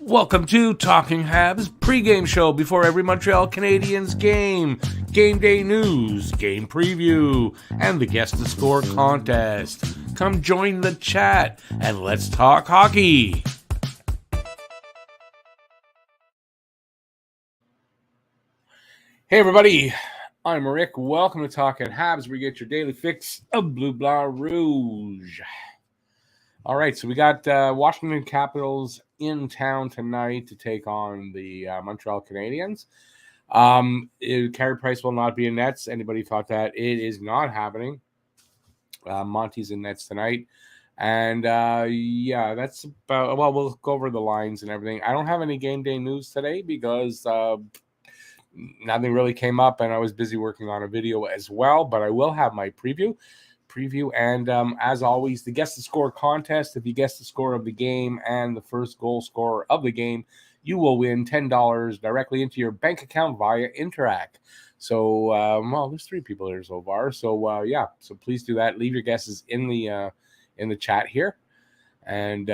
Welcome to Talking Habs pregame show before every Montreal Canadiens game. Game day news, game preview, and the Guess the Score contest. Come join the chat and let's talk hockey. Hey everybody, I'm Rick. Welcome to Talking Habs, where you get your daily fix of Bleu Blanc Rouge. All right, so we got Washington Capitals in town tonight to take on the Montreal Canadiens. Carey Price will not be in nets. Anybody thought that? It is not happening. Monty's in nets tonight. And yeah, that's about, well, we'll go over the lines and everything. I don't have any game day news today because nothing really came up and I was busy working on a video as well, but I will have my preview. And as always, the Guess the Score contest. If you guess the score of the game and the first goal scorer of the game, you will win $10 directly into your bank account via Interac. So, well, there's 3 people here so far. So, yeah, so please do that. Leave your guesses in the chat here. And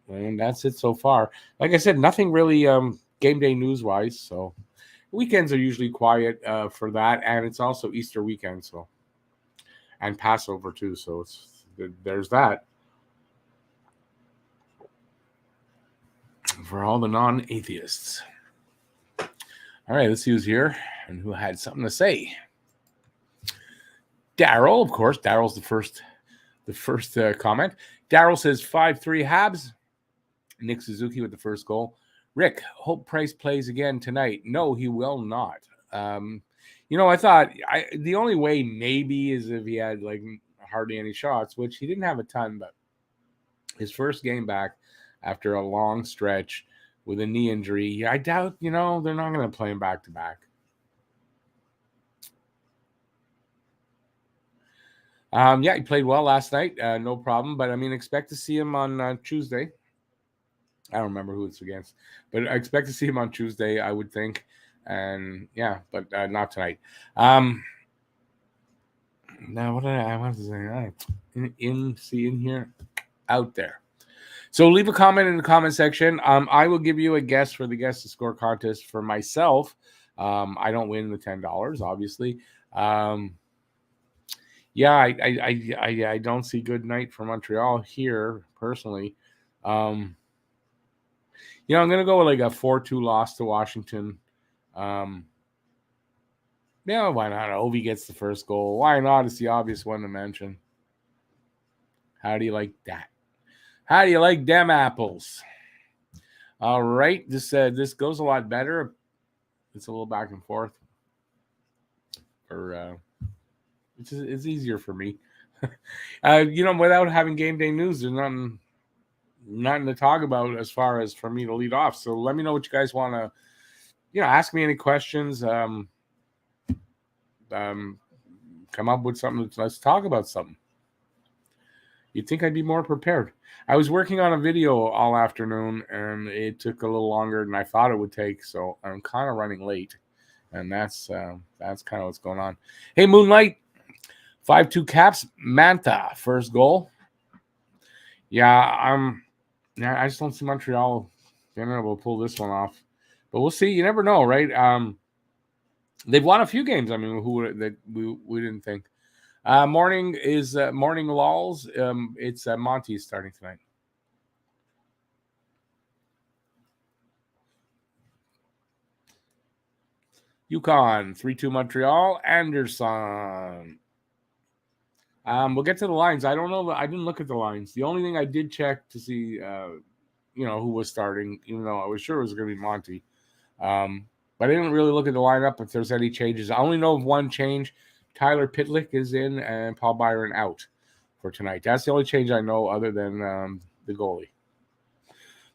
that's it so far. Like I said, nothing really game day news-wise. So weekends are usually quiet for that. And it's also Easter weekend, so. And Passover too, so there's that for all the non-atheists. All right, let's see who's here and who had something to say. Daryl, of course. Daryl's the first comment. Daryl says 5-3 Habs. Nick Suzuki with the first goal. Rick, hope Price plays again tonight. No, he will not. I thought the only way maybe is if he had like hardly any shots, which he didn't have a ton, but his first game back after a long stretch with a knee injury, I doubt, they're not going to play him back to back. Yeah, he played well last night. No problem. But I mean, expect to see him on Tuesday. I don't remember who it's against, but I expect to see him on Tuesday, I would think. And yeah, but not tonight. Now, what did I want to say? In here, out there. So leave a comment in the comment section. I will give you a guess for the Guess the Score contest for myself. I don't win the $10, obviously. Yeah, I don't see good night for Montreal here personally. I'm going to go with like a 4-2 loss to Washington. Yeah, why not? Ovi gets the first goal. Why not? It's the obvious one to mention. How do you like that? How do you like them apples? All right, this goes a lot better. It's a little back and forth. It's easier for me. Without having game day news, there's nothing to talk about as far as for me to lead off. So let me know what you guys want to. Ask me any questions. Come up with something. Let's talk about something. You'd think I'd be more prepared. I was working on a video all afternoon, and it took a little longer than I thought it would take. So I'm kind of running late, and that's kind of what's going on. Hey, Moonlight, 5-2 Caps. Manta first goal. Yeah, I just don't see Montreal being able to pull this one off. But we'll see. You never know, right? They've won a few games. I mean, we didn't think. Morning lulls. It's Monty starting tonight. Yukon 3-2 Montreal. Anderson. We'll get to the lines. I don't know. I didn't look at the lines. The only thing I did check to see, who was starting, even though I was sure it was going to be Monty. But I didn't really look at the lineup if there's any changes. I only know of one change. Tyler Pitlick is in and Paul Byron out for tonight. That's the only change I know other than the goalie.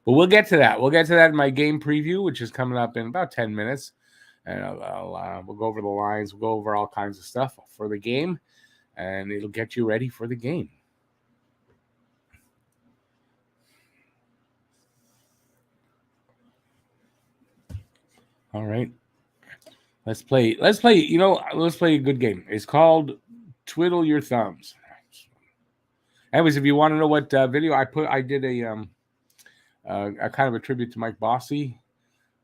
But we'll get to that. We'll get to that in my game preview, which is coming up in about 10 minutes. And we'll go over the lines. We'll go over all kinds of stuff for the game. And it'll get you ready for the game. All right. Let's play. Let's play a good game. It's called Twiddle Your Thumbs. Anyways, if you want to know what video I did a kind of a tribute to Mike Bossy.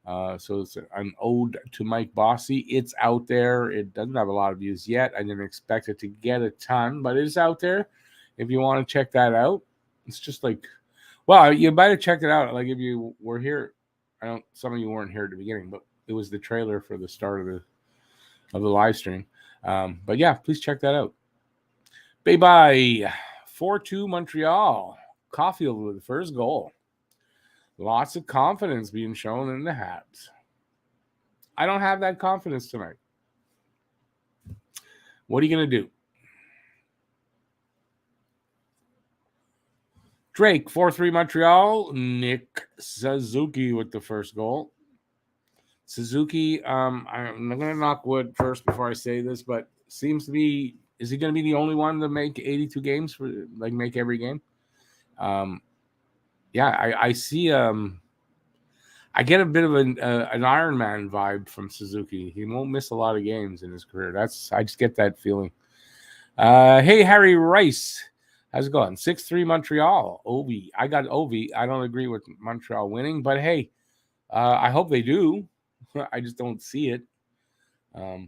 So it's an ode to Mike Bossy. It's out there. It doesn't have a lot of views yet. I didn't expect it to get a ton, but it's out there. If you want to check that out, it's just like, well, you might have checked it out. Like if you were here, some of you weren't here at the beginning, but it was the trailer for the start of the live stream. But yeah, please check that out. Bye-bye. 4-2 Montreal. Caulfield with the first goal. Lots of confidence being shown in the Habs. I don't have that confidence tonight. What are you going to do? Drake, 4-3 Montreal. Nick Suzuki with the first goal. Suzuki, I'm going to knock wood first before I say this, but seems to be, is he going to be the only one to make 82 games for, like, make every game? Yeah, I see, I get a bit of an Iron Man vibe from Suzuki. He won't miss a lot of games in his career. I just get that feeling. Hey, Harry Rice. How's it going? 6-3 Montreal. Ovi. I got Ovi. I don't agree with Montreal winning, but hey, I hope they do. I just don't see it. I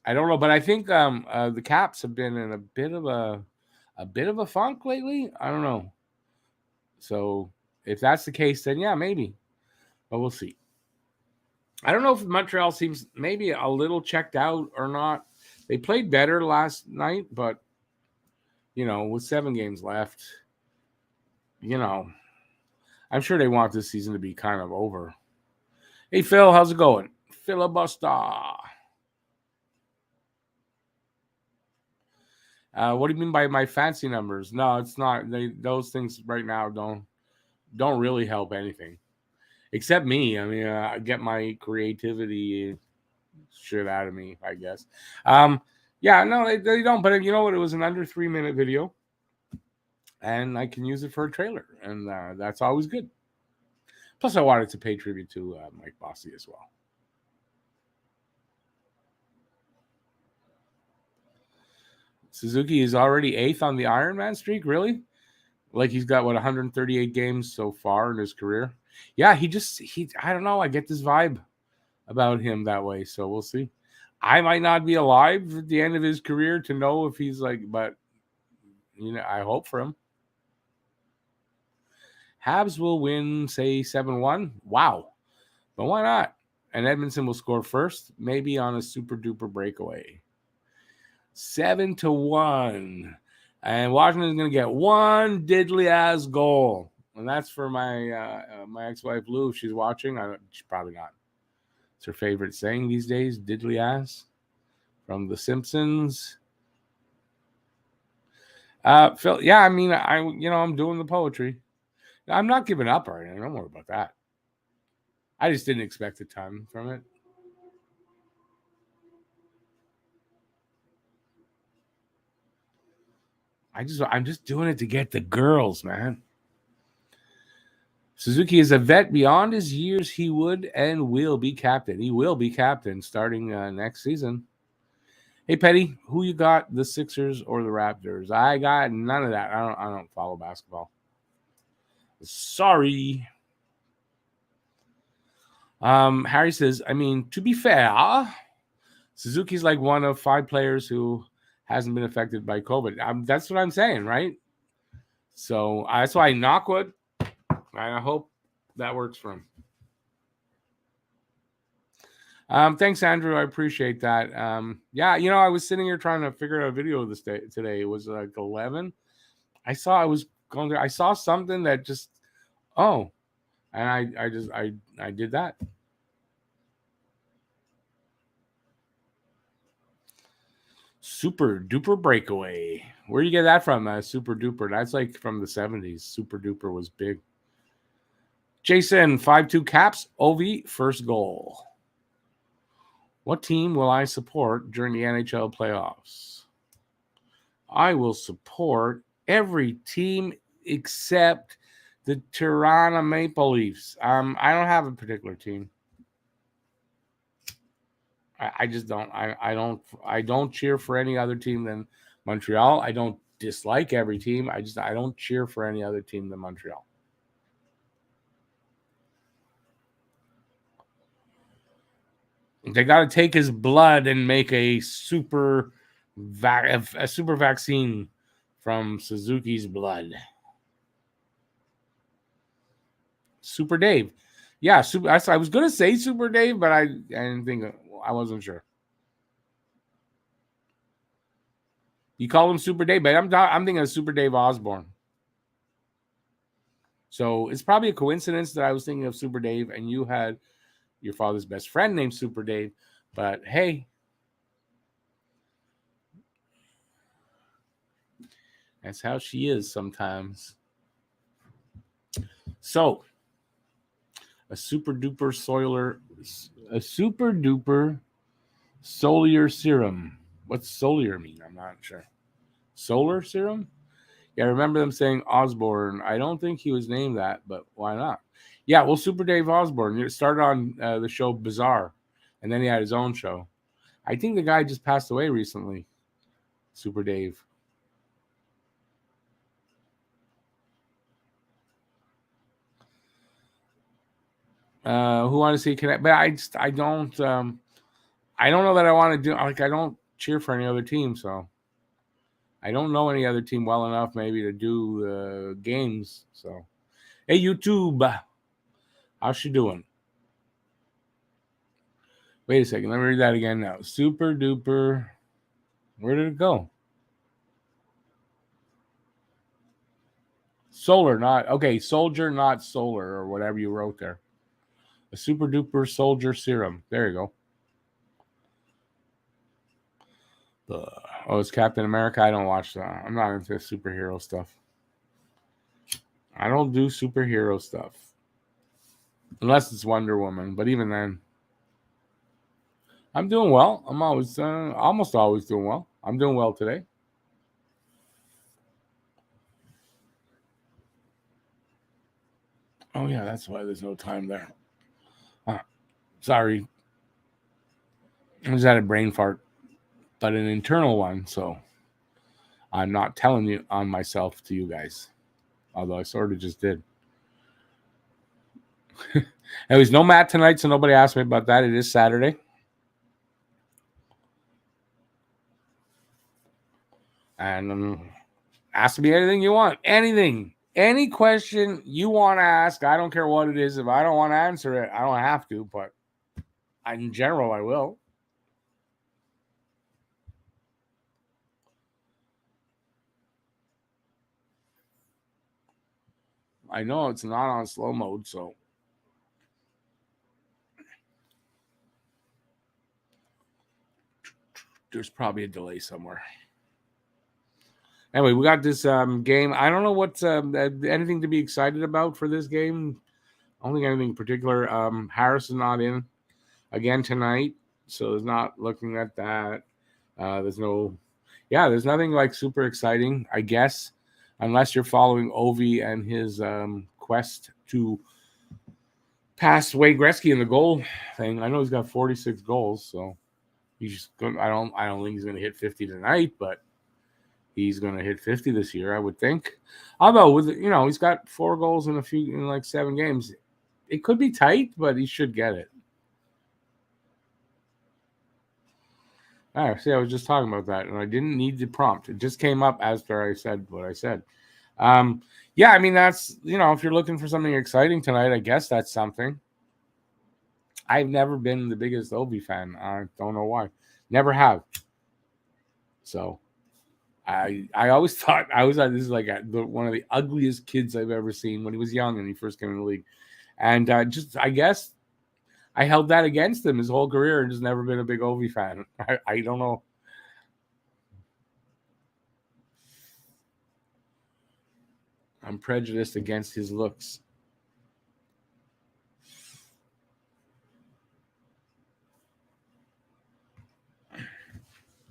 don't know, but I think the Caps have been in a bit of a funk lately. I don't know. So if that's the case, then yeah, maybe. But we'll see. I don't know if Montreal seems maybe a little checked out or not. They played better last night, but with 7 games left, I'm sure they want this season to be kind of over. Hey, Phil, how's it going? Filibuster. What do you mean by my fancy numbers? No, it's not. Those things right now don't really help anything, except me. I mean, I get my creativity shit out of me, I guess. Yeah, no, they don't. But you know what? It was an under 3-minute video, and I can use it for a trailer, and that's always good. Plus, I wanted to pay tribute to Mike Bossy as well. Suzuki is already 8th on the Ironman streak, really? Like he's got, 138 games so far in his career? Yeah, I don't know. I get this vibe about him that way, so we'll see. I might not be alive at the end of his career to know if he's but I hope for him. Habs will win, say 7-1. Wow. But why not? And Edmondson will score first, maybe on a super duper breakaway. 7-1. And Washington's going to get one diddly ass goal. And that's for my my ex-wife Lou. If she's watching, she's probably not. It's her favorite saying these days, diddly ass, from The Simpsons. Phil, yeah, I mean, I'm doing the poetry. I'm not giving up or anything. Don't worry about that. I just didn't expect a ton from it. I'm just doing it to get the girls, man. Suzuki is a vet beyond his years. He would and will be captain. He will be captain starting next season. Hey, Petty, who you got, the Sixers or the Raptors? I got none of that. I don't follow basketball. Sorry. Harry says, I mean, to be fair, Suzuki's like one of 5 players who hasn't been affected by COVID. That's what I'm saying, right? So that's why I knock wood. I hope that works for him. Thanks, Andrew. I appreciate that. Yeah, I was sitting here trying to figure out a video of this day today. It was like 11. I saw something that just, and I did that. Super duper breakaway. Where do you get that from? Super duper. That's like from the 70s. Super duper was big. Jason, 5-2 Caps. OV, first goal. What team will I support during the NHL playoffs? I will support every team except the Toronto Maple Leafs. I don't have a particular team. I just don't. I don't cheer for any other team than Montreal. I don't dislike every team. I don't cheer for any other team than Montreal. They got to take his blood and make a super vaccine from Suzuki's blood. Super Dave. Yeah, I was going to say Super Dave, but I didn't think, I wasn't sure. You call him Super Dave, but I'm thinking of Super Dave Osborne. So it's probably a coincidence that I was thinking of Super Dave and you had your father's best friend named Super Dave. But hey, that's how she is sometimes. So, a super duper solar serum. What's solar mean? I'm not sure. Solar serum? Yeah, I remember them saying Osborne. I don't think he was named that, but why not? Yeah, well, Super Dave Osborne. It started on the show Bizarre, and then he had his own show. I think the guy just passed away recently. Super Dave. Who want to see Connect? But I don't know that I want to do. Like, I don't cheer for any other team, so I don't know any other team well enough maybe to do games. So, hey, YouTube, how's she doing? Wait a second. Let me read that again now. Super duper. Where did it go? Solar, not okay. Soldier, not solar, or whatever you wrote there. A super duper soldier serum. There you go. Oh, it's Captain America. I don't watch that. I'm not into superhero stuff. I don't do superhero stuff. Unless it's Wonder Woman. But even then, I'm doing well. I'm always, almost always doing well. I'm doing well today. Oh, yeah, that's why there's no time there. Sorry. I just had a brain fart, but an internal one. So I'm not telling you on myself to you guys. Although I sort of just did. Anyways, no Matt tonight, so nobody asked me about that. It is Saturday. And ask me anything you want. Anything. Any question you want to ask. I don't care what it is. If I don't want to answer it, I don't have to. But in general, I will. I know it's not on slow mode, so. There's probably a delay somewhere. Anyway, we got this game. I don't know what's anything to be excited about for this game. I don't think anything in particular. Harris is not in again tonight, so it's not looking at that. There's nothing like super exciting, I guess, unless you're following Ovi and his quest to pass Wade Gretzky in the goal thing. I know he's got 46 goals, so he's just going. I don't think he's going to hit 50 tonight, but he's going to hit 50 this year, I would think. Although he's got 4 goals in like 7 games. It could be tight, but he should get it. See, I was just talking about that, and I didn't need the prompt. It just came up after I said what I said. Yeah, I mean, that's, if you're looking for something exciting tonight, I guess that's something. I've never been the biggest Ovi fan. I don't know why. Never have. So I always thought this is like one of the ugliest kids I've ever seen when he was young and he first came in the league. And I guess I held that against him his whole career and just never been a big Ovi fan. I don't know. I'm prejudiced against his looks.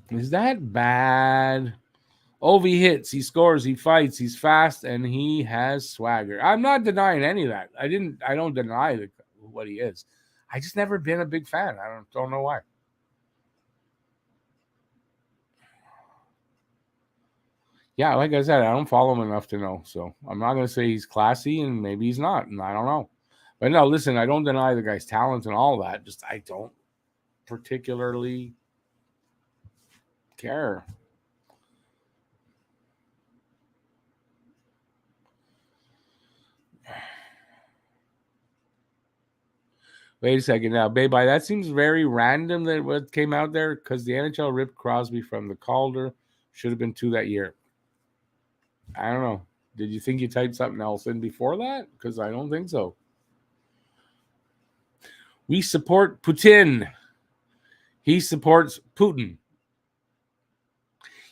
Is that bad? Ovi hits, he scores, he fights, he's fast, and he has swagger. I'm not denying any of that. I don't deny what he is. I just never been a big fan. I don't know why. Yeah, like I said, I don't follow him enough to know. So I'm not going to say he's classy, and maybe he's not, and I don't know. But no, listen, I don't deny the guy's talent and all that. Just I don't particularly care. Wait a second now, babe. That seems very random that what came out there because the NHL ripped Crosby from the Calder. Should have been 2 that year. I don't know. Did you think you typed something else in before that? Because I don't think so. We support Putin. He supports Putin.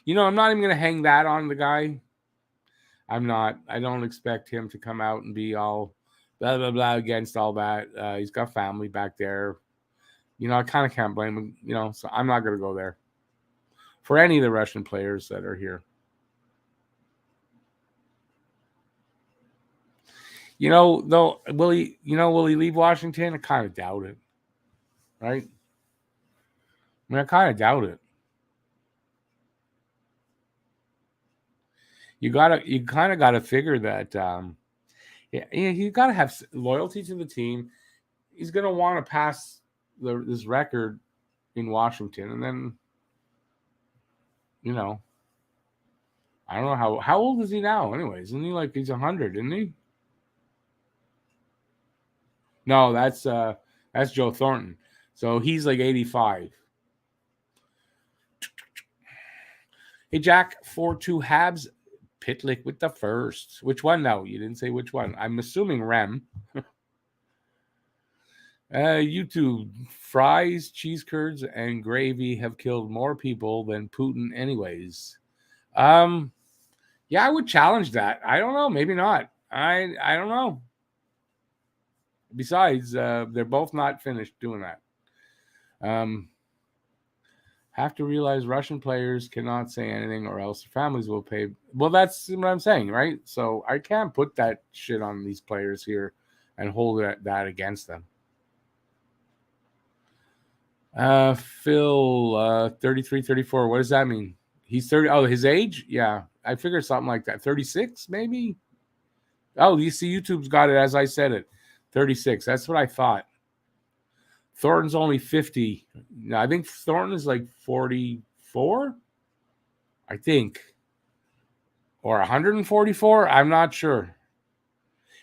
I'm not even going to hang that on the guy. I'm not. I don't expect him to come out and be all blah, blah, blah against all that. He's got family back there. I kind of can't blame him, so I'm not going to go there for any of the Russian players that are here. Though, will he leave Washington? I kind of doubt it. Right? I kind of doubt it. You kind of gotta figure that, you gotta have loyalty to the team. He's gonna want to pass this record in Washington, and then, I don't know how old is he now. Anyways, isn't he he's 100? Isn't he? No, that's Joe Thornton. So he's 85. Hey, Jack, 4-2 Habs. Pitlick with the first. Which one now? You didn't say which one. I'm assuming Rem. YouTube. Fries, cheese curds, and gravy have killed more people than Putin anyways. Yeah, I would challenge that. I don't know. Maybe not. I don't know. Besides, they're both not finished doing that. Have to realize Russian players cannot say anything or else their families will pay. Well, that's what I'm saying, right? So I can't put that shit on these players here and hold that against them. Phil, 33, 34. What does that mean? He's 30. Oh, his age? Yeah, I figured something like that. 36, maybe? Oh, you see, YouTube's got it as I said it. 36. That's what I thought. Thornton's only 50. No, I think Thornton is 44, I think. Or 144. I'm not sure.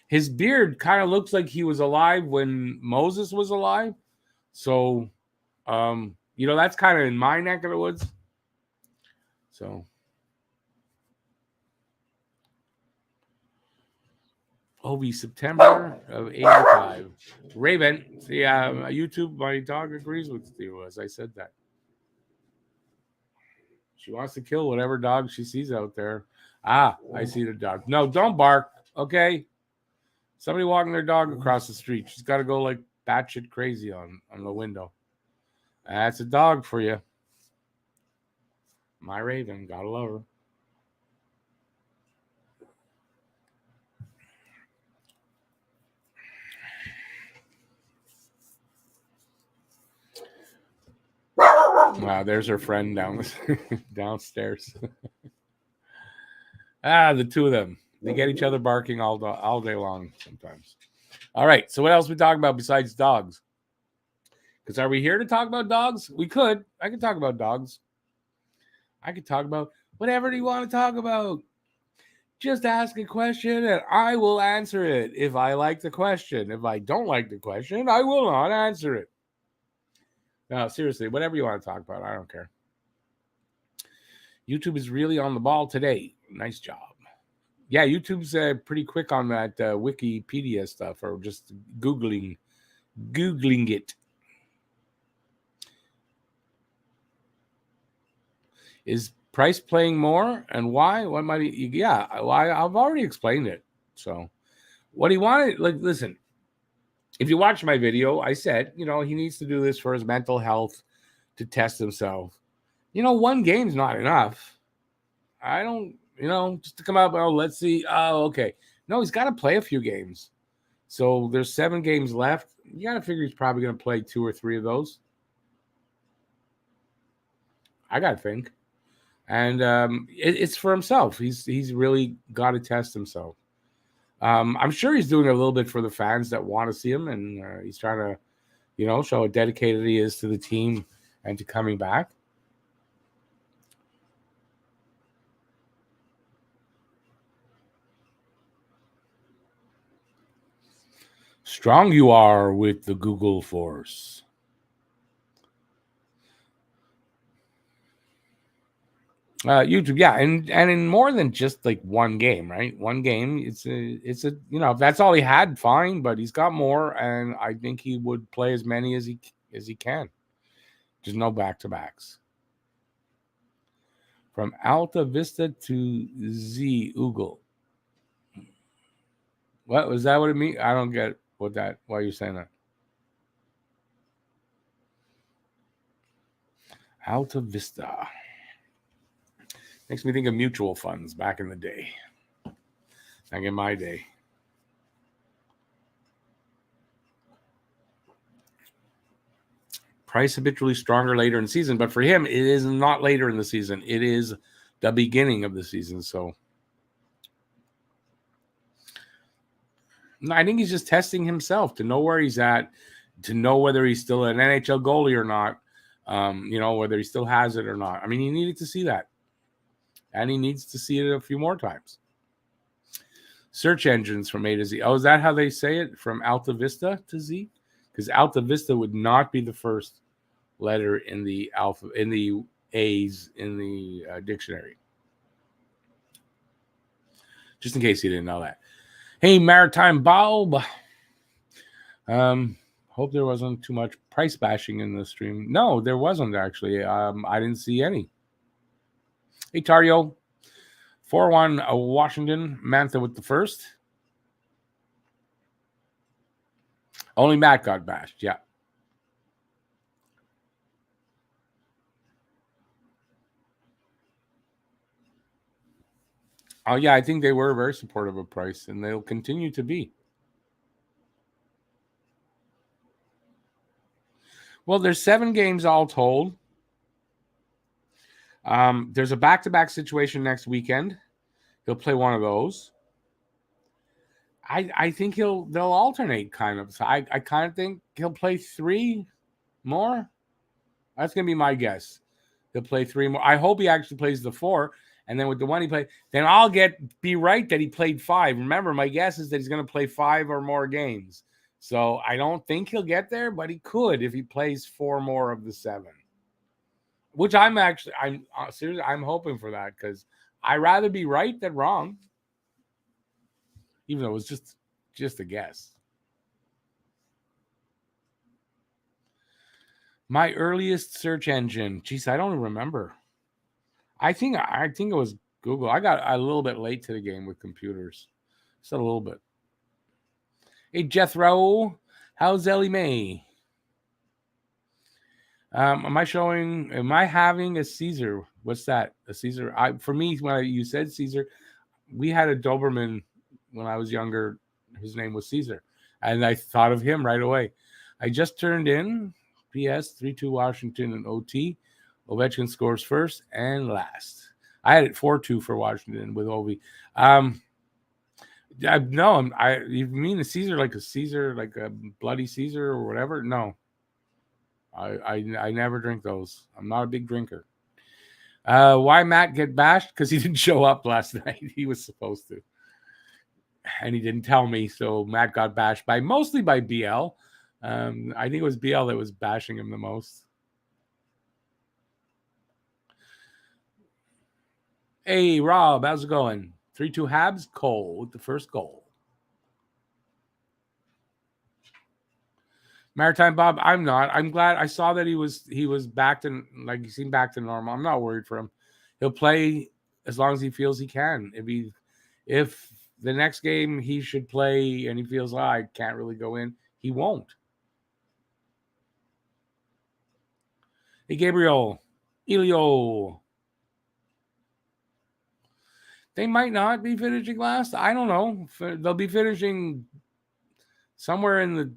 His beard kind of looks like he was alive when Moses was alive. So, that's kind of in my neck of the woods. So. Obi, September of 85. Raven, YouTube, my dog agrees with you as I said that. She wants to kill whatever dog she sees out there. I see the dog. No, don't bark, okay? Somebody walking their dog across the street. She's got to go batshit crazy on the window. That's a dog for you. My Raven, gotta love her. Wow, there's her friend downstairs. The two of them. They get each other barking all day long sometimes. All right, so what else are we talking about besides dogs? Because are we here to talk about dogs? We could. I could talk about dogs. I could talk about whatever you want to talk about. Just ask a question and I will answer it if I like the question. If I don't like the question, I will not answer it. No, seriously, whatever you want to talk about, I don't care. YouTube is really on the ball today. Nice job. Yeah, YouTube's pretty quick on that Wikipedia stuff, or just Googling it. Is Price playing more, and why? What might he? Yeah, I've already explained it. So, what he wanted, listen. If you watch my video, I said, he needs to do this for his mental health to test himself. One game's not enough. I don't, just to come out, let's see. Oh, okay. No, he's got to play a few games. So there's 7 games left. You got to figure he's probably going to play 2 or 3 of those. I got to think. And it's for himself. He's really got to test himself. I'm sure he's doing a little bit for the fans that want to see him, and he's trying to, show how dedicated he is to the team and to coming back. Strong you are with the Google Force. YouTube, yeah, and in more than just like one game, right? One game, it's a if that's all he had, fine, but he's got more, and I think he would play as many as he can. Just no back-to-backs. From Alta Vista to Z Oogle. What was that? What it mean? I don't get why you're saying that. Alta Vista. Makes me think of mutual funds back in the day. Back in my day. Price habitually stronger later in the season, but for him, it is not later in the season. It is the beginning of the season. So I think he's just testing himself to know where he's at, to know whether he's still an NHL goalie or not, whether he still has it or not. I mean, he needed to see that. And he needs to see it a few more times. Search engines from A to Z. Oh, is that how they say it? From Alta Vista to Z? Because Alta Vista would not be the first letter in the A's in the dictionary. Just in case you didn't know that. Hey, Maritime Bob. Hope there wasn't too much price bashing in the stream. No, there wasn't actually. I didn't see any. Hey, Tario. 4-1 Washington. Mantha with the first. Only Matt got bashed, yeah. Oh, yeah, I think they were very supportive of Price, and they'll continue to be. Well, there's 7 games all told. There's a back-to-back situation next weekend. He'll play one of those. I think they'll alternate kind of. So I kind of think he'll play 3 more. That's gonna be my guess. He'll play 3 more. I hope he actually plays the 4, and then with the one he played, then I'll be right that he played 5. Remember, my guess is that he's gonna play 5 or more games. So I don't think he'll get there, but he could if he plays 4 more of the 7. Which I'm seriously, I'm hoping for that because I'd rather be right than wrong. Even though it was just a guess. My earliest search engine. Jeez, I don't remember. I think it was Google. I got a little bit late to the game with computers. Just a little bit. Hey, Jethro. How's Ellie Mae? Am I having a Caesar? What's that? A Caesar? For me, when you said Caesar, we had a Doberman when I was younger. His name was Caesar. And I thought of him right away. I just turned in PS 3-2 Washington and OT. Ovechkin scores first and last. I had it 4-2 for Washington with Ovi. You mean a Caesar, like a bloody Caesar or whatever? No. I never drink those. I'm not a big drinker. Why Matt get bashed? Because he didn't show up last night. He was supposed to. And he didn't tell me, so Matt got bashed mostly by BL. I think it was BL that was bashing him the most. Hey, Rob, how's it going? 3-2 Habs, Cole with the first goal. Maritime Bob, I'm not. I'm glad I saw that he was back to, he seemed back to normal. I'm not worried for him. He'll play as long as he feels he can. If the next game he should play and he feels I can't really go in, he won't. Hey, Gabriel, Elio. They might not be finishing last. I don't know. They'll be finishing somewhere in the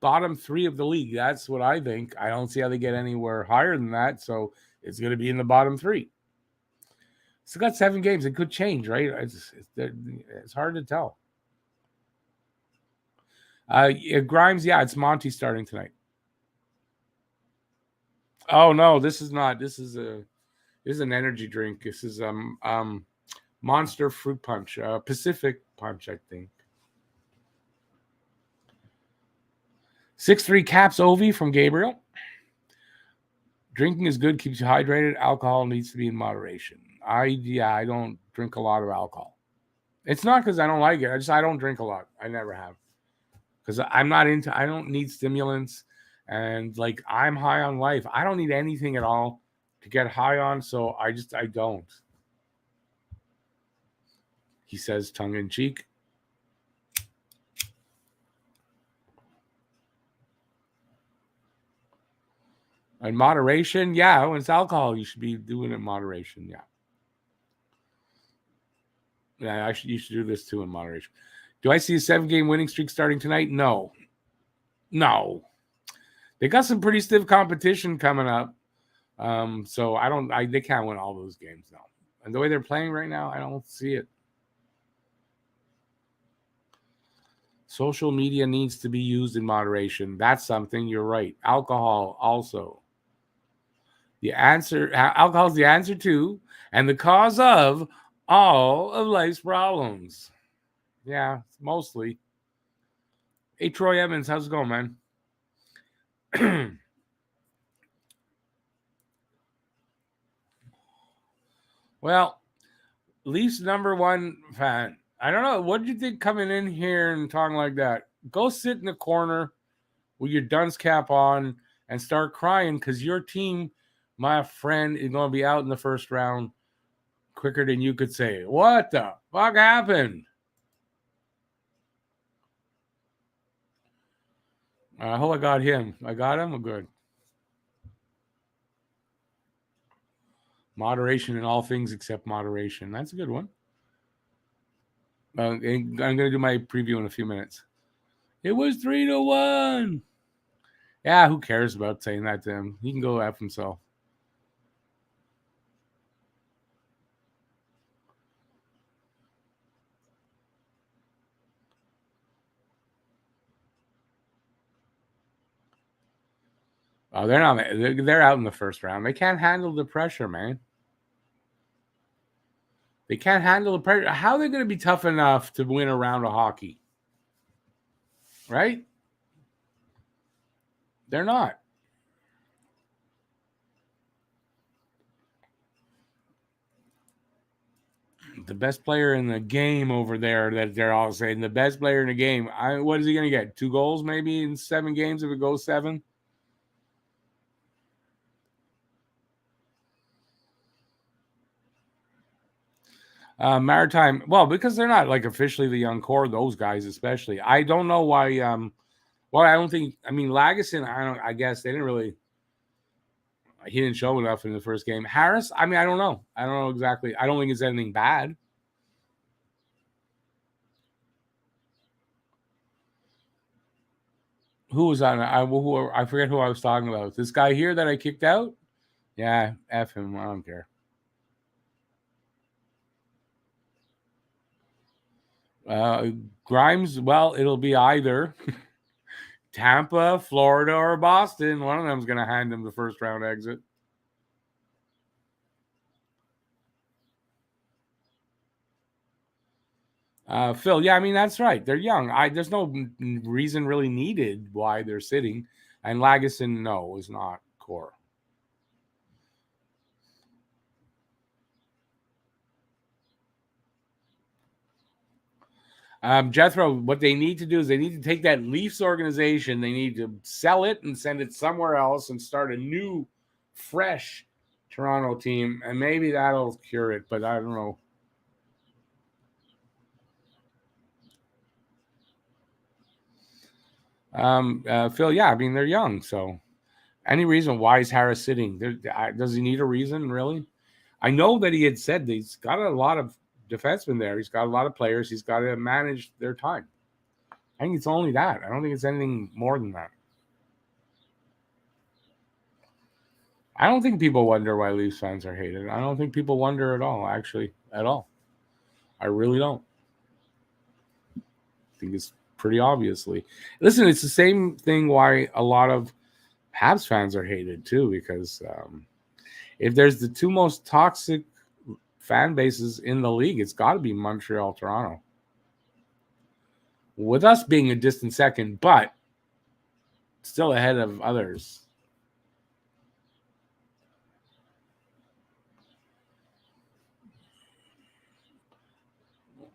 bottom 3 of the league. That's what I think. I don't see how they get anywhere higher than that. So it's going to be in the bottom 3. Still got 7 games. It could change, right? It's hard to tell. Grimes, yeah, it's Monty starting tonight. Oh no, this is not. This is an energy drink. This is Monster Fruit Punch, Pacific Punch, I think. 6-3 Caps Ovi from Gabriel. Drinking is good, keeps you hydrated. Alcohol needs to be in moderation. I don't drink a lot of alcohol. It's not because I don't like it. I don't drink a lot. I never have. Because I don't need stimulants. And like, I'm high on life. I don't need anything at all to get high on. So I don't. He says tongue in cheek. In moderation, yeah. When it's alcohol, you should be doing it in moderation, yeah. Yeah, you should do this too in moderation. Do I see a 7-game winning streak starting tonight? No. They got some pretty stiff competition coming up. So they can't win all those games now. And the way they're playing right now, I don't see it. Social media needs to be used in moderation. That's something, you're right. Alcohol also. Alcohol is the answer to and the cause of all of life's problems. Yeah, mostly. Hey, Troy Evans, how's it going, man? Well, Leafs #1 fan. I don't know. What did you think coming in here and talking like that? Go sit in the corner with your dunce cap on and start crying because your team, my friend, is going to be out in the first round quicker than you could say. What the fuck happened? I hope I got him. I got him? Good. Moderation in all things except moderation. That's a good one. I'm going to do my preview in a few minutes. It was 3-1. Yeah, who cares about saying that to him? He can go F himself. Oh, they're not. They're out in the first round. They can't handle the pressure, man. They can't handle the pressure. How are they going to be tough enough to win a round of hockey? Right? They're not. The best player in the game over there, that they're all saying the best player in the game. What is he going to get? 2 goals maybe in 7 games if it goes 7? Maritime, well, because they're not like officially the young core, those guys especially. I don't know why. I don't think. I mean, Lagesson. I guess they didn't really. He didn't show enough in the first game. Harris. I mean, I don't know. I don't know exactly. I don't think it's anything bad. Who was on? I forget who I was talking about. This guy here that I kicked out. Yeah, F him. I don't care. Grimes, well, it'll be either Tampa, Florida, or Boston. One of them's going to hand him the first round exit. Phil, yeah, I mean, that's right. They're young. There's no reason really needed why they're sitting. And Lagesson, no, is not core. Jethro, what they need to do is they need to take that Leafs organization, they need to sell it and send it somewhere else and start a new, fresh Toronto team, and maybe that'll cure it, but I don't know. Phil, yeah, I mean, they're young, so any reason why is Harris sitting? Does he need a reason, really? I know that he had said that he's got a lot of defensemen there. He's got a lot of players. He's got to manage their time. I think it's only that. I don't think it's anything more than that. I don't think people wonder why Leafs fans are hated. I don't think people wonder at all, actually, at all. I really don't. I think it's pretty obviously. Listen, it's the same thing why a lot of Habs fans are hated too because if there's the two most toxic fan bases in the league, it's got to be Montreal, Toronto. With us being a distant second, but still ahead of others.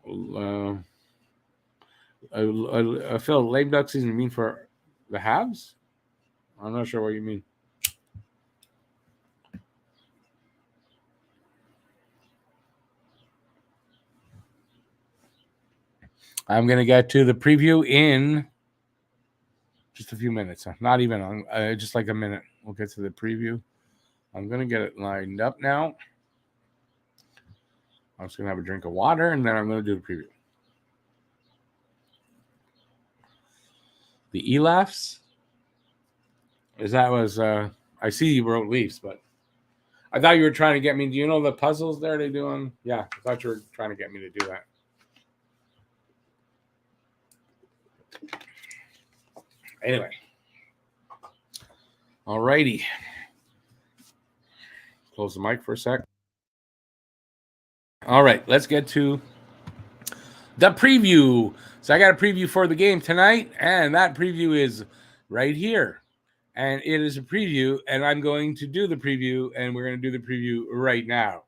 Phil, lame duck season, you mean for the Habs? I'm not sure what you mean. I'm going to get to the preview in just a few minutes. Not even, just like a minute. We'll get to the preview. I'm going to get it lined up now. I'm just going to have a drink of water, and then I'm going to do the preview. The E-laughs? I see you wrote Leafs, but I thought you were trying to get me. Do you know the puzzles there they're doing? Yeah, I thought you were trying to get me to do that. Anyway. Alrighty. Close the mic for a sec. All right, let's get to the preview. So I got a preview for the game tonight, and that preview is right here. And it is a preview, and I'm going to do the preview, and we're going to do the preview right now.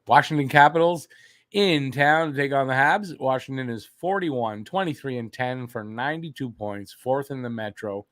Washington Capitals in town to take on the Habs. Washington is 41-23-10 for 92 points, fourth in the Metro,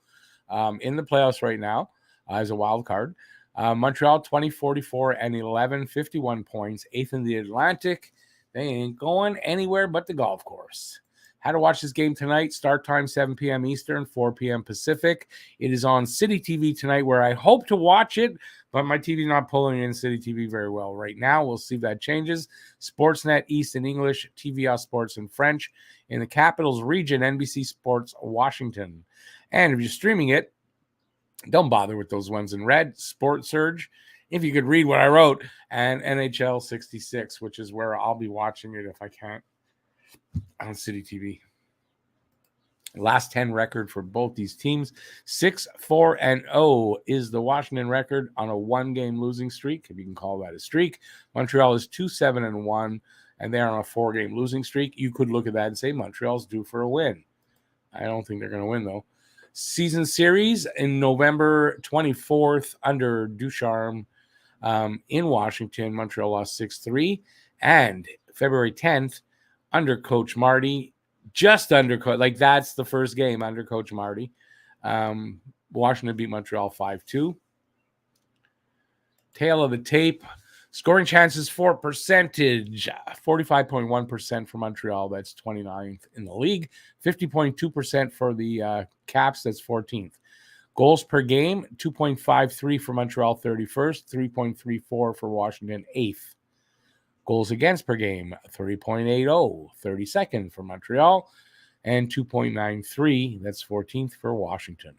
in the playoffs right now as a wild card. Montreal 20-44-11, 51 points, eighth in the Atlantic. They ain't going anywhere but the golf course. How to watch this game tonight? Start time 7 p.m. Eastern, 4 p.m. Pacific. It is on City TV tonight, where I hope to watch it, but my TV's not pulling in City TV very well right now. We'll see if that changes. Sportsnet East in English, TVA Sports in French. In the Capitals region, NBC Sports Washington. And if you're streaming it, don't bother with those ones in red. Sports Surge, if you could read what I wrote, and NHL 66, which is where I'll be watching it if I can't on City TV. Last 10 record for both these teams. 6-4-0 is the Washington record on a one-game losing streak, if you can call that a streak. Montreal is 2-7-1, and they're on a four-game losing streak. You could look at that and say Montreal's due for a win. I don't think they're going to win, though. Season series in November 24th under Ducharme in Washington. Montreal lost 6-3. And February 10th under Coach Marty, just under Coach, like that's the first game under Coach Marty. Washington beat Montreal 5-2. Tail of the tape. Scoring chances for percentage, 45.1% for Montreal. That's 29th in the league. 50.2% for the Caps. That's 14th. Goals per game, 2.53 for Montreal, 31st. 3.34 for Washington, 8th. Goals against per game, 3.80, 32nd for Montreal. And 2.93, that's 14th for Washington.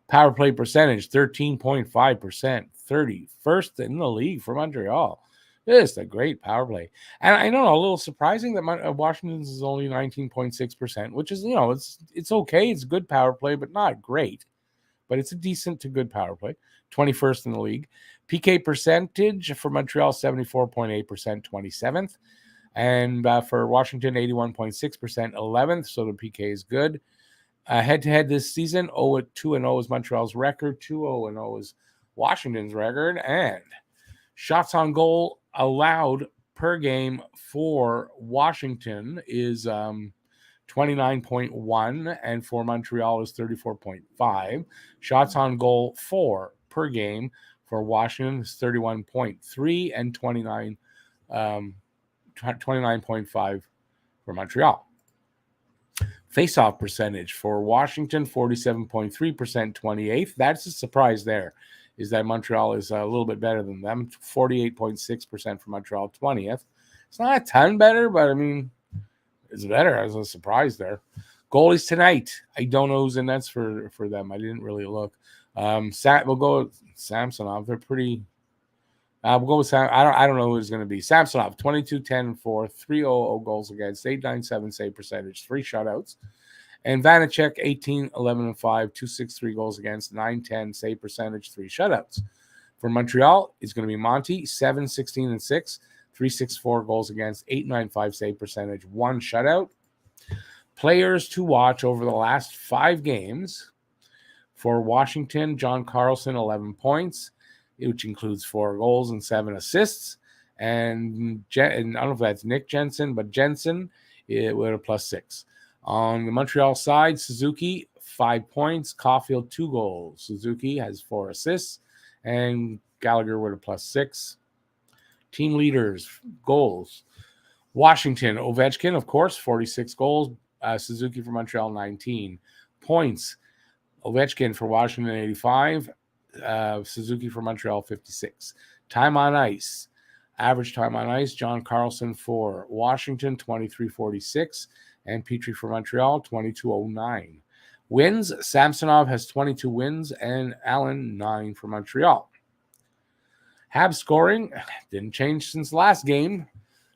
Power play percentage, 13.5%, 31st in the league for Montreal. Just a great power play. And I know, a little surprising that Washington's is only 19.6%, which is, it's okay. It's good power play, but not great. But it's a decent to good power play. 21st in the league. PK percentage for Montreal, 74.8%, 27th. And for Washington, 81.6%, 11th. So the PK is good. Head-to-head this season, 0-2-0 is Montreal's record. 2-0-0 is Washington's record. And shots on goal allowed per game for Washington is 29.1, and for Montreal is 34.5. Shots on goal per game for Washington is 31.3 and 29.5 for Montreal. Face-off percentage for Washington, 47.3%, 28th. That's a surprise there, is that Montreal is a little bit better than them. 48.6% for Montreal, 20th. It's not a ton better, but, it's better as a surprise there. Goalies tonight. I don't know who's in nets for them. I didn't really look. We'll go with Samsonov. They're pretty... we'll go with Sam. I don't know who it's going to be. Samsonov, 22-10-4, 3.00 goals against, 8.97 save percentage, 3 shutouts. And Vanacek, 18, 11, and 5, 263 goals against, 910 save percentage, 3 shutouts. For Montreal, it's going to be Monty, 7, 16, and 6, 364 goals against, 895 save percentage, 1 shutout. Players to watch over the last 5 games. For Washington, John Carlson, 11 points, which includes 4 goals and 7 assists. And I don't know if that's Nick Jensen, but Jensen with a +6. On the Montreal side, Suzuki, 5 points, Caulfield, 2 goals. Suzuki has 4 assists, and Gallagher with a +6. Team leaders, goals. Washington, Ovechkin, of course, 46 goals. Suzuki for Montreal, 19 points. Ovechkin for Washington, 85. Suzuki for Montreal, 56. Time on ice. Average time on ice, John Carlson for Washington, 23:46. And Petrie for Montreal, 22:09. Wins, Samsonov has 22 wins, and Allen, 9 for Montreal. Habs scoring didn't change since last game.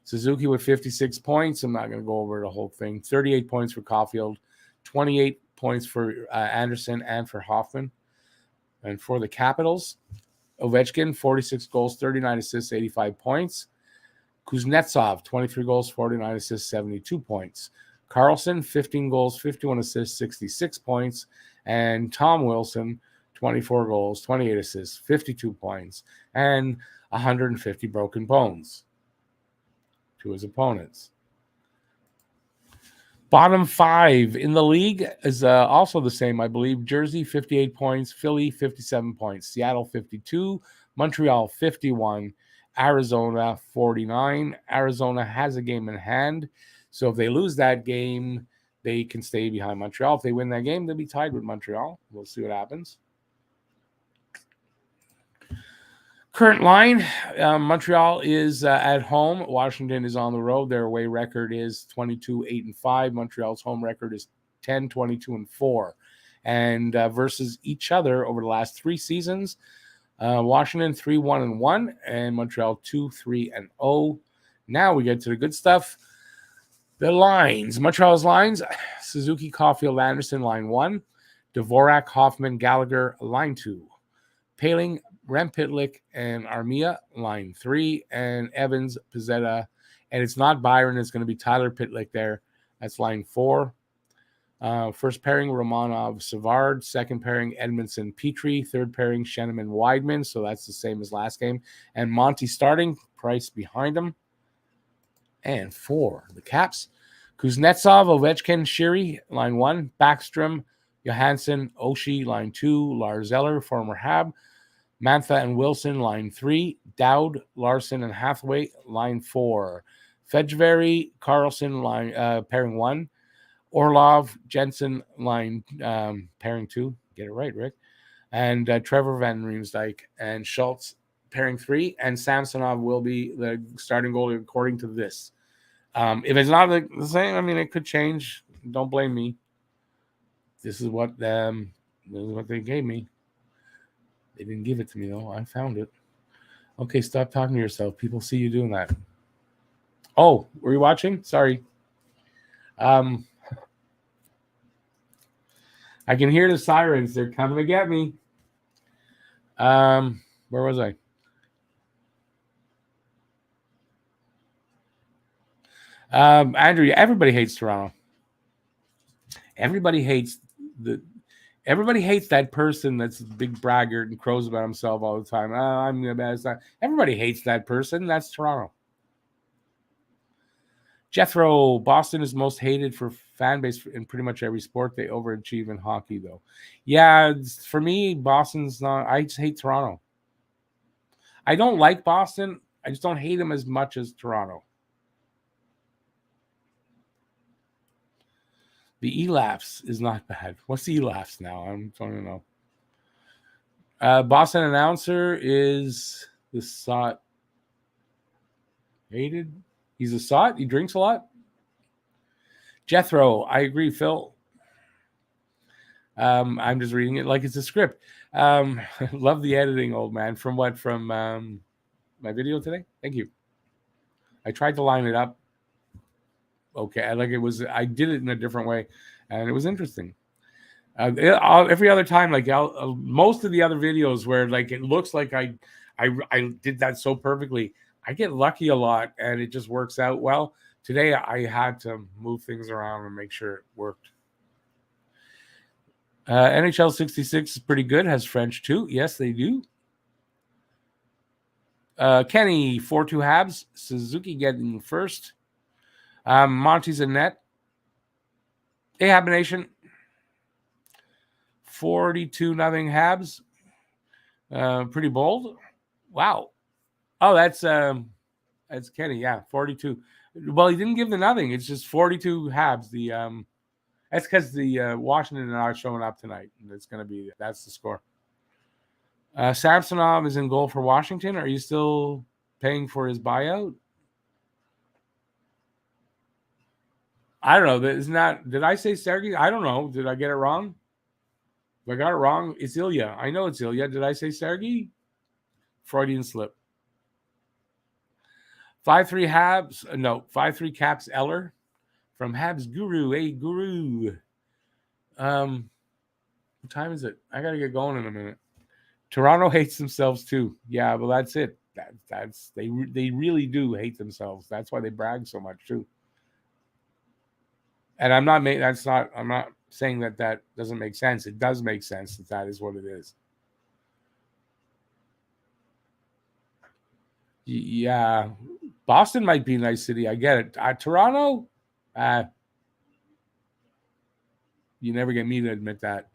Suzuki with 56 points. I'm not going to go over the whole thing. 38 points for Caulfield, 28 points for Anderson and for Hoffman. And for the Capitals, Ovechkin, 46 goals, 39 assists, 85 points. Kuznetsov, 23 goals, 49 assists, 72 points. Carlson, 15 goals, 51 assists, 66 points. And Tom Wilson, 24 goals, 28 assists, 52 points, and 150 broken bones to his opponents. Bottom 5 in the league is also the same, I believe. Jersey, 58 points. Philly, 57 points. Seattle, 52. Montreal, 51. Arizona, 49. Arizona has a game in hand. So if they lose that game, they can stay behind Montreal. If they win that game, they'll be tied with Montreal. We'll see what happens. Current line, Montreal is at home. Washington is on the road. Their away record is 22-8-5. Montreal's home record is 10-22-4. And versus each other over the last 3 seasons, Washington 3-1-1 and Montreal 2-3-0. Now we get to the good stuff. The lines. Montreal's lines, Suzuki, Caulfield, Anderson, line 1. Dvorak, Hoffman, Gallagher, line 2. Paling, Rem Pitlick, and Armia, line 3. And Evans, Pizzetta. And it's not Byron. It's going to be Tyler Pitlick there. That's line 4. First pairing, Romanov, Savard. Second pairing, Edmondson, Petrie. Third pairing, Sheneman, Weidman. So that's the same as last game. And Monty starting, Price behind him. And for the Caps, Kuznetsov, Ovechkin, Shiri, line 1. Backstrom, Johansson, Oshie, line 2. Lars Eller, former Hab. Mantha and Wilson, line 3. Dowd, Larson, and Hathaway, line 4. Fejveri, Carlson, line pairing 1. Orlov, Jensen, line pairing 2. Get it right, Rick. And Trevor Van Riemsdyk and Schultz, pairing 3. And Samsonov will be the starting goalie according to this. If it's not the same, I mean, it could change. Don't blame me. This is what they gave me. They didn't give it to me, though. I found it. Okay, stop talking to yourself. People see you doing that. Oh, were you watching? Sorry. I can hear the sirens. They're coming to get me. Where was I? Andrew, everybody hates Toronto. Everybody hates that person that's a big braggart and crows about himself all the time. I'm the best. Everybody hates that person. That's Toronto. Jethro, Boston is most hated for fan base in pretty much every sport. They overachieve in hockey, though. Yeah, for me, Boston's not. I just hate Toronto. I don't like Boston. I just don't hate them as much as Toronto. The E-laughs is not bad. What's the E-laughs now? I don't know. Boston announcer is the Sot. Hated. He's a Sot. He drinks a lot. Jethro, I agree, Phil. I'm just reading it like it's a script. Love the editing, old man. From what? From my video today? Thank you. I tried to line it up. Okay, I did it in a different way. and it was interesting. Every other time, like most of the other videos where like it looks like I did that so perfectly, I get lucky a lot, and it just works out well. Today, I had to move things around and make sure it worked. NHL 66 is pretty good. Has French too. Yes, they do. Kenny 4-2 Habs. Suzuki getting first. Monty's in net. Hey, Hab Nation. 42-0 Habs. Pretty bold. Wow. Oh, that's Kenny. Yeah, 42. Well, he didn't give the nothing. It's just 42 Habs. That's because the Washington are not showing up tonight. And that's the score. Samsonov is in goal for Washington. Are you still paying for his buyout? I don't know. Did I say Sergey? I don't know. Did I get it wrong? If I got it wrong, it's Ilya. I know it's Ilya. Did I say Sergey? Freudian slip. 5-3 Habs. No, 5-3 Caps Eller from Habs Guru. Hey, Guru. What time is it? I got to get going in a minute. Toronto hates themselves too. Yeah, well, that's it. They really do hate themselves. That's why they brag so much too. And I'm not saying that doesn't make sense. It does make sense that is what it is. Yeah, Boston might be a nice city. I get it. Toronto, you never get me to admit that.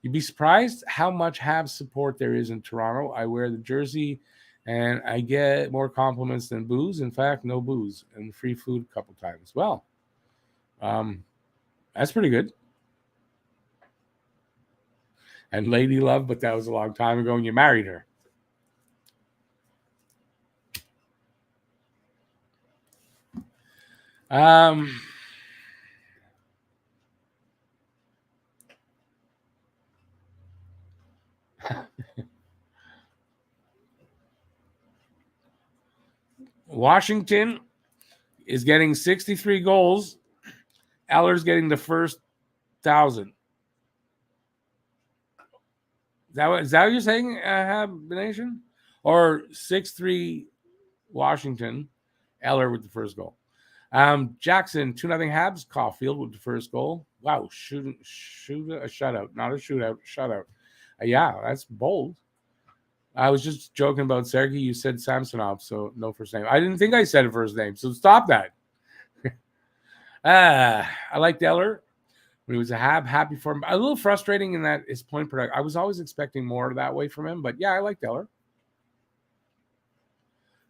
You'd be surprised how much Habs support there is in Toronto. I wear the jersey, and I get more compliments than booze. In fact, no booze and free food a couple times. Well, that's pretty good. And Lady Love, but that was a long time ago, and you married her. Washington is getting 63 goals. Eller's getting the first 1,000. Is that what you're saying, Hab Nation? Or 6-3 Washington, Eller with the first goal. Jackson, 2-0 Habs, Caulfield with the first goal. Wow, shoot a shutout. Not a shootout, shutout. Yeah, that's bold. I was just joking about Sergey. You said Samsonov, so no first name. I didn't think I said a first name, so stop that. I liked Eller when he was a Hab. Happy for him. A little frustrating in that his point production. I was always expecting more that way from him, but yeah, I liked Eller.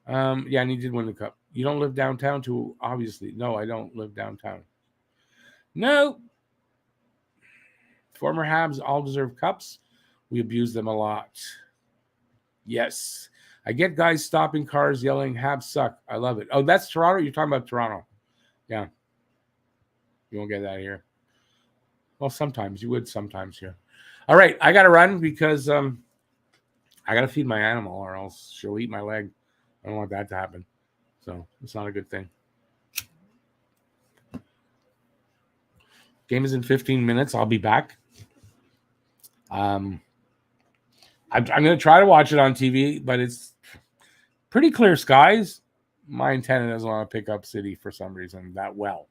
Yeah, and he did win the cup. You don't live downtown too, obviously. No, I don't live downtown. No. Former Habs all deserve cups. We abuse them a lot. Yes. I get guys stopping cars yelling, Habs suck. I love it. Oh, that's Toronto? You're talking about Toronto. Yeah. You won't get that here. Well, sometimes. You would sometimes here. All right. I got to run because I got to feed my animal or else she'll eat my leg. I don't want that to happen. So it's not a good thing. Game is in 15 minutes. I'll be back. I'm going to try to watch it on TV, but it's pretty clear skies. My antenna doesn't want to pick up City for some reason that well.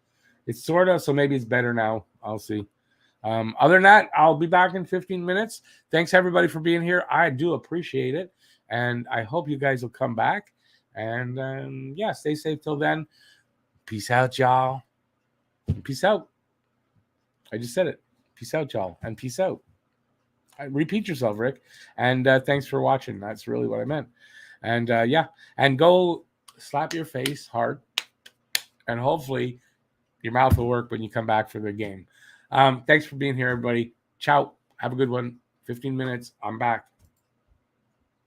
It's sort of, so maybe it's better now. I'll see. Other than that, I'll be back in 15 minutes. Thanks, everybody, for being here. I do appreciate it, and I hope you guys will come back. And, yeah, stay safe till then. Peace out, y'all. Peace out. I just said it. Peace out, y'all, and peace out. Repeat yourself, Rick. And thanks for watching. That's really what I meant. And, yeah, and go slap your face hard, and hopefully your mouth will work when you come back for the game. Thanks for being here, everybody. Ciao. Have a good one. 15 minutes. I'm back.